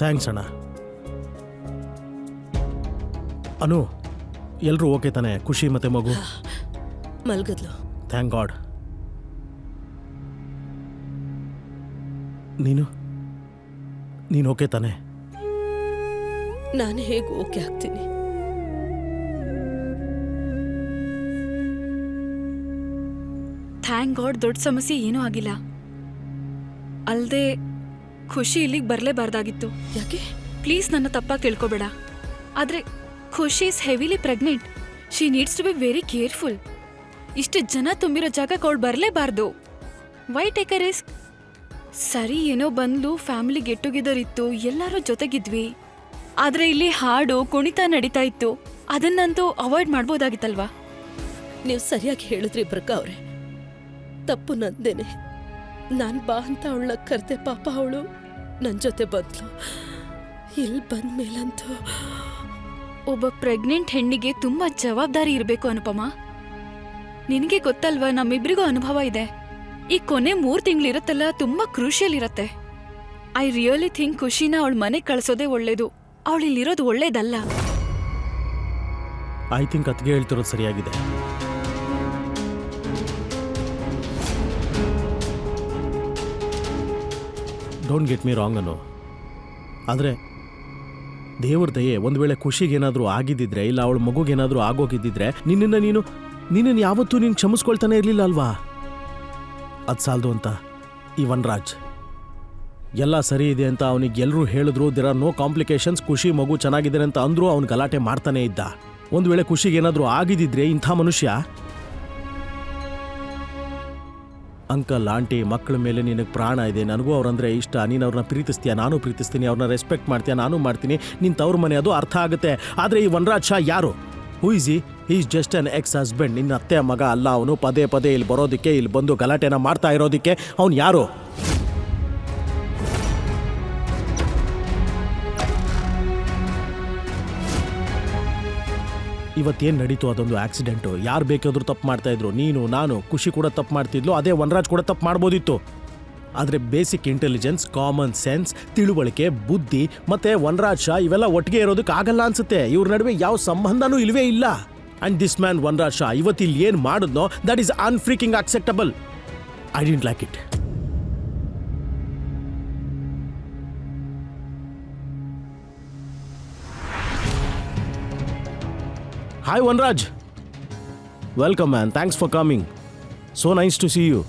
Thanks ಅಣ್ಣ. ಅನು, ಎಲ್ಲರೂ okay ತಾನೆ? ಖುಷಿ ಮತ್ತೆ ಮಗು ಮಲ್ಗದ್ಲು. Thank God. ನೀನು ಓಕೆ ತಾನೆ? ನಾನು ಹೇಗೆ ಓಕೆ ಆಗ್ತೀನಿ? ಥ್ಯಾಂಕ್ ಗಾಡ್, ದೊಡ್ಡ ಸಮಸ್ಯೆ ಏನೂ ಆಗಿಲ್ಲ. ಅಲ್ಲದೆ ಖುಷಿ ಇಲ್ಲಿಗೆ ಬರಲೇಬಾರ್ದಾಗಿತ್ತು. ಯಾಕೆ? ಪ್ಲೀಸ್ ನನ್ನ ತಪ್ಪಾಗಿ ತಿಳ್ಕೊಬೇಡ. ಆದರೆ Khushi is heavily pregnant. She needs to be very careful. ಇಷ್ಟು ಜನ ತುಂಬಿರೋ ಜಾಗಕ್ಕೆ ಅವಳು ಬರಲೇಬಾರ್ದು. Why take a risk? ಸರಿ, ಏನೋ ಬಂದ್ಲು, ಫ್ಯಾಮಿಲಿ ಗೆಟ್ ಟುಗೆದರ್ ಇತ್ತು, ಎಲ್ಲರೂ ಜೊತೆಗಿದ್ವಿ. ಆದರೆ ಇಲ್ಲಿ ಹಾಡು ಕುಣಿತ ನಡೀತಾ ಇತ್ತು. ಅದನ್ನಂತೂ ಅವಾಯ್ಡ್ ಮಾಡ್ಬೋದಾಗಿತ್ತಲ್ವಾ? ನೀವು ಸರಿಯಾಗಿ ಹೇಳಿದ್ರಿ ಬ್ರಕ್ಕ ಅವ್ರೆ. ತಪ್ಪು ನಂದೇನೆ. ನಾನು ಬಾ ಅಂತ ಅವಳ ಕರೆದೆ. ಪಾಪ ಅವಳು ನನ್ನ ಜೊತೆ ಬಂದ್ಲು. ಇಲ್ಲಿ ಬಂದ್ಮೇಲಂತೂ ಒಬ್ಬ ಪ್ರೆಗ್ನೆಂಟ್ ಹೆಣ್ಣಿಗೆ ತುಂಬಾ ಜವಾಬ್ದಾರಿ ಇರಬೇಕು ಅನುಪಮ. ನಿನಗೆ ಗೊತ್ತಲ್ವಾ, ನಮ್ಮಿಬ್ರಿಗೂ ಅನುಭವ ಇದೆ. ಈ ಕೊನೆ 3 ತಿಂಗಳಿರುತ್ತಲ್ಲ, ತುಂಬಾ ಕ್ರೂಷಿಯಲ್ ಇರತ್ತೆ. ಐ ರಿಯಲಿ ಥಿಂಕ್ ಖುಷಿನ ಅವಳ ಮನೆಗೆ ಕಳಿಸೋದೇ ಒಳ್ಳೇದು. ಅವಳಿಲ್ಲಿರೋದು ಒಳ್ಳೇದಲ್ಲ. ಐ ಥಿಂಕ್ ಅತ್ಗೆ ಹೇಳ್ತಿರೋದು ಸರಿಯಾಗಿದೆ. ಡೋಂಟ್ ಗೆಟ್ ಮೀ ರಾಂಗ್ ಅನ್ನು. ಆದರೆ ದೇವ್ರ ದಯೆ, ಒಂದು ವೇಳೆ ಖುಷಿಗೇನಾದರೂ ಆಗಿದ್ದಿದ್ರೆ, ಇಲ್ಲ ಅವಳ ಮಗುಗೇನಾದರೂ ಆಗೋಗಿದ್ದಿದ್ರೆ, ನಿನ್ನನ್ನು ಯಾವತ್ತೂ ನೀನು ಕ್ಷಮಿಸ್ಕೊಳ್ತಾನೆ ಇರಲಿಲ್ಲ ಅಲ್ವಾ? ಅದು ಸಾಲದು ಅಂತ ಈ ವನರಾಜ್ ಎಲ್ಲ ಸರಿ ಇದೆ ಅಂತ ಅವನಿಗೆ ಎಲ್ಲರೂ ಹೇಳಿದ್ರು. ದೇರ್ ಆರ್ ನೋ ಕಾಂಪ್ಲಿಕೇಶನ್ಸ್, ಖುಷಿ ಮಗು ಚೆನ್ನಾಗಿದೆ ಅಂತ ಅಂದರೂ ಅವನು ಗಲಾಟೆ ಮಾಡ್ತಾನೆ ಇದ್ದ. ಒಂದು ವೇಳೆ ಖುಷಿಗೇನಾದರೂ ಆಗಿದ್ದಿದ್ರೆ ಇಂಥ ಮನುಷ್ಯ, ಅಂಕಲ್ ಆಂಟಿ ಮಕ್ಕಳ ಮೇಲೆ ನಿನಗೆ ಪ್ರಾಣ ಇದೆ, ನನಗೂ ಅವ್ರಂದ್ರೆ ಇಷ್ಟ, ನೀನು ಅವ್ರನ್ನ ಪ್ರೀತಿಸ್ತೀಯ, ನಾನು ಪ್ರೀತಿಸ್ತೀನಿ, ಅವ್ರನ್ನ ರೆಸ್ಪೆಕ್ಟ್ ಮಾಡ್ತೀಯ, ನಾನು ಮಾಡ್ತೀನಿ, ನಿನ್ನ ತವ್ರ ಮನೆ, ಅದು ಅರ್ಥ ಆಗುತ್ತೆ. ಆದರೆ ಈ ವನರಾಜ್ ಶಾ ಯಾರು? Who is is just an X husband. ನಿನ್ನ ಅತ್ತೆ ಮಗ ಅಲ್ಲ ಅವನು. ಪದೇ ಪದೇ ಇಲ್ಲಿ ಬರೋದಕ್ಕೆ, ಇಲ್ಲಿ ಬಂದು ಗಲಾಟೆನ ಮಾಡ್ತಾ ಇರೋದಕ್ಕೆ ಅವನು ಯಾರು? ಇವತ್ತೇನು ನಡೀತು ಅದೊಂದು ಆಕ್ಸಿಡೆಂಟು. ಯಾರು ಬೇಕಾದರೂ ತಪ್ಪು ಮಾಡ್ತಾಯಿದ್ರು. ನೀನು, ನಾನು, ಖುಷಿ ಕೂಡ ತಪ್ಪು ಮಾಡ್ತಿದ್ಲು. ಅದೇ ವನರಾಜ್ ಕೂಡ ತಪ್ಪು ಮಾಡ್ಬೋದಿತ್ತು. ಆದರೆ ಬೇಸಿಕ್ ಇಂಟೆಲಿಜೆನ್ಸ್, ಕಾಮನ್ ಸೆನ್ಸ್, ತಿಳುವಳಿಕೆ, ಬುದ್ಧಿ ಮತ್ತು ವನರಾಜ್ ಶಾ ಇವೆಲ್ಲ ಒಟ್ಟಿಗೆ ಇರೋದಕ್ಕೆ ಆಗಲ್ಲ ಅನ್ಸುತ್ತೆ. ಇವ್ರ ನಡುವೆ ಯಾವ ಸಂಬಂಧನೂ ಇಲ್ವೇ ಇಲ್ಲ. And this man Vanraj Shah ಇವತ್ತಿಲ್ಲಿ ಏನು ಮಾಡಿದ್ನೋ that is unfreaking acceptable. I didn't like it. Hi Vanraj. Welcome man. Thanks for coming. So nice to see you.